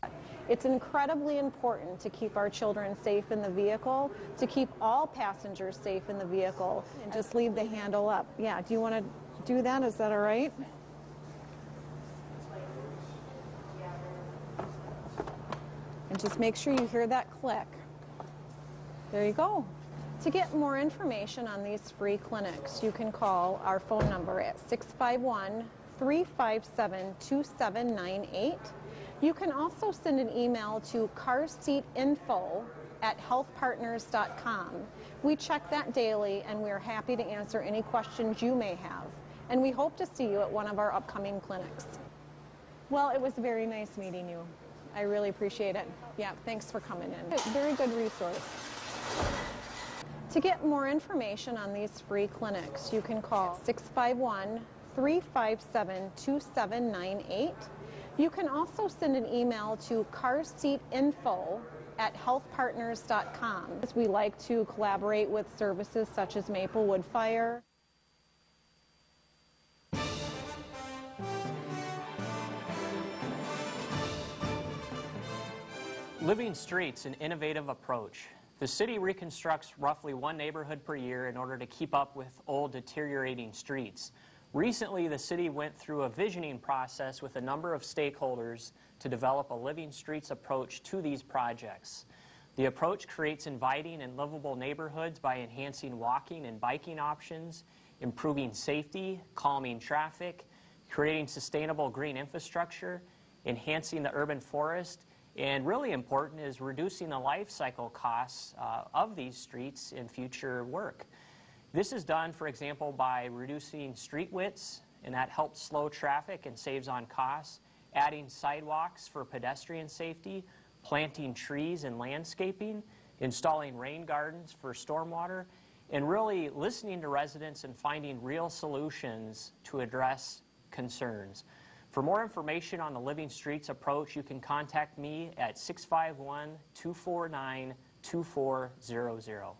It's incredibly important to keep our children safe in the vehicle, to keep all passengers safe in the vehicle, and just leave the handle up. Yeah, do you want to do that? Is that all right? And just make sure you hear that click. There you go. To get more information on these free clinics, you can call our phone number at 651-357-2798. You can also send an email to carseatinfo@healthpartners.com. We check that daily, and we're happy to answer any questions you may have. And we hope to see you at one of our upcoming clinics. Well, it was very nice meeting you. I really appreciate it. Yeah, thanks for coming in. Very good resource. To get more information on these free clinics, you can call 651-357-2798. You can also send an email to carseatinfo@healthpartners.com. We like to collaborate with services such as Maplewood Fire. Living Streets, an innovative approach. The city reconstructs roughly one neighborhood per year in order to keep up with old, deteriorating streets. Recently, the city went through a visioning process with a number of stakeholders to develop a Living Streets approach to these projects. The approach creates inviting and livable neighborhoods by enhancing walking and biking options, improving safety, calming traffic, creating sustainable green infrastructure, enhancing the urban forest, And really important is reducing the life cycle costs of these streets in future work. This is done, for example, by reducing street widths, and that helps slow traffic and saves on costs, adding sidewalks for pedestrian safety, planting trees and landscaping, installing rain gardens for stormwater, and really listening to residents and finding real solutions to address concerns. For more information on the Living Streets approach, you can contact me at 651-249-2400.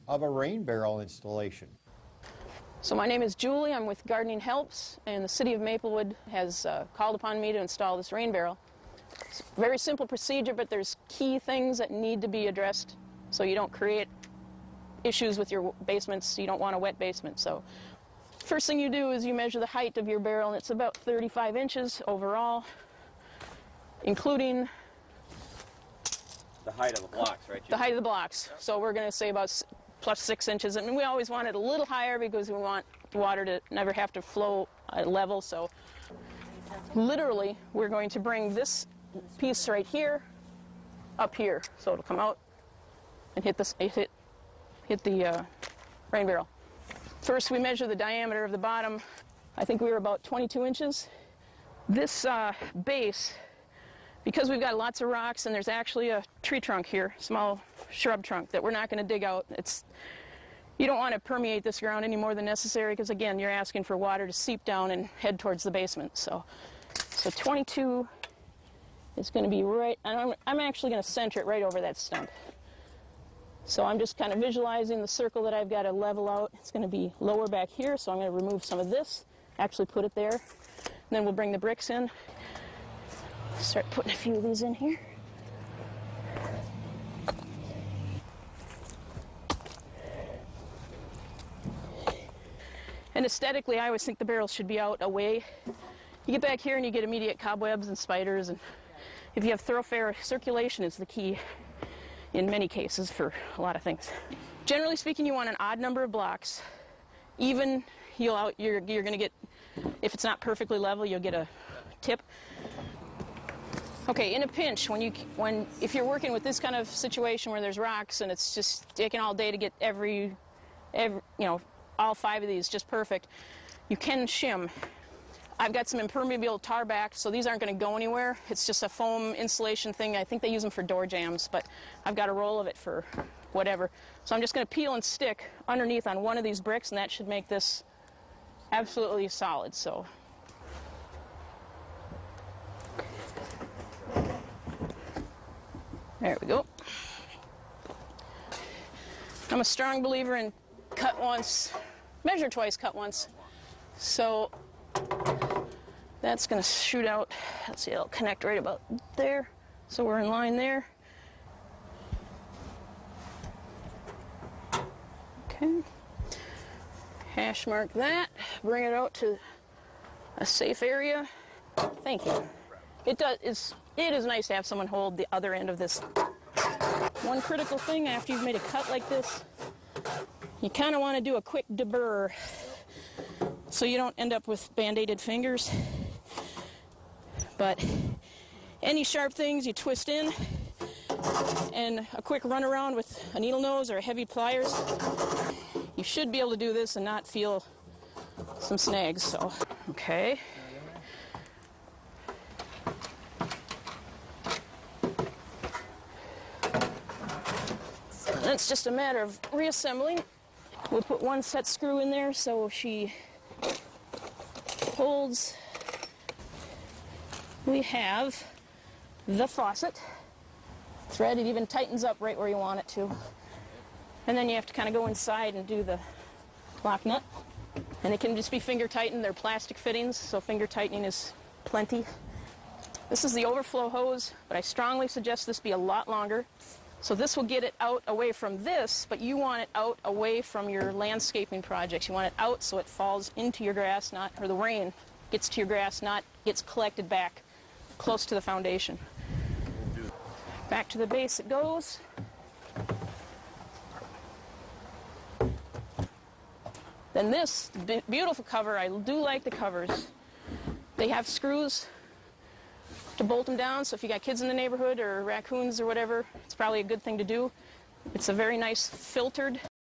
Of a rain barrel installation. So my name is Julie. I'm with Gardening Helps, and the City of Maplewood has called upon me to install this rain barrel. It's a very simple procedure, but there's key things that need to be addressed so you don't create issues with your basements. You don't want a wet basement. So first thing you do is you measure the height of your barrel, and it's about 35 inches overall, including the height of the blocks, right? the height of the blocks. So we're going to say about plus 6 inches. And we always want it a little higher because we want the water to never have to flow level. So literally, we're going to bring this piece right here up here. So it'll come out and hit the rain barrel. First, we measure the diameter of the bottom. I think we were about 22 inches. This base, because we've got lots of rocks and there's actually a tree trunk here, small shrub trunk that we're not going to dig out. You don't want to permeate this ground any more than necessary because, again, you're asking for water to seep down and head towards the basement. So 22 is going to be right, and I'm actually going to center it right over that stump. So I'm just kind of visualizing the circle that I've got to level out. It's going to be lower back here, so I'm going to remove some of this, actually put it there, and then we'll bring the bricks in. Start putting a few of these in here. And aesthetically, I always think the barrels should be out away. You get back here and you get immediate cobwebs and spiders, and if you have thoroughfare, circulation is the key in many cases for a lot of things. Generally speaking, you want an odd number of blocks. Even, you're going to get, if it's not perfectly level, you'll get a tip. Okay, in a pinch, if you're working with this kind of situation where there's rocks and it's just taking all day to get all 5 of these just perfect, you can shim. I've got some impermeable tar back, so these aren't going to go anywhere. It's just a foam insulation thing. I think they use them for door jambs, but I've got a roll of it for whatever. So I'm just going to peel and stick underneath on one of these bricks, and that should make this absolutely solid. So there we go. I'm a strong believer in cut once, measure twice, cut once. So that's going to shoot out. Let's see, it'll connect right about there. So we're in line there. Okay. Hash mark that. Bring it out to a safe area. Thank you. It is nice to have someone hold the other end of this. One critical thing after you've made a cut like this, you kind of want to do a quick deburr so you don't end up with band-aided fingers. But any sharp things you twist in, and a quick run around with a needle nose or a heavy pliers, you should be able to do this and not feel some snags. So, okay. And it's just a matter of reassembling. We'll put one set screw in there so she holds. We have the faucet thread. It even tightens up right where you want it to. And then you have to kind of go inside and do the lock nut. And it can just be finger tightened. They're plastic fittings, so finger tightening is plenty. This is the overflow hose, but I strongly suggest this be a lot longer. So this will get it out away from this, but you want it out away from your landscaping projects. You want it out so it falls into your grass, or the rain gets to your grass, not gets collected back close to the foundation. Back to the base it goes. And this beautiful cover, I do like the covers. They have screws to bolt them down, so if you got kids in the neighborhood or raccoons or whatever, it's probably a good thing to do. It's a very nice filtered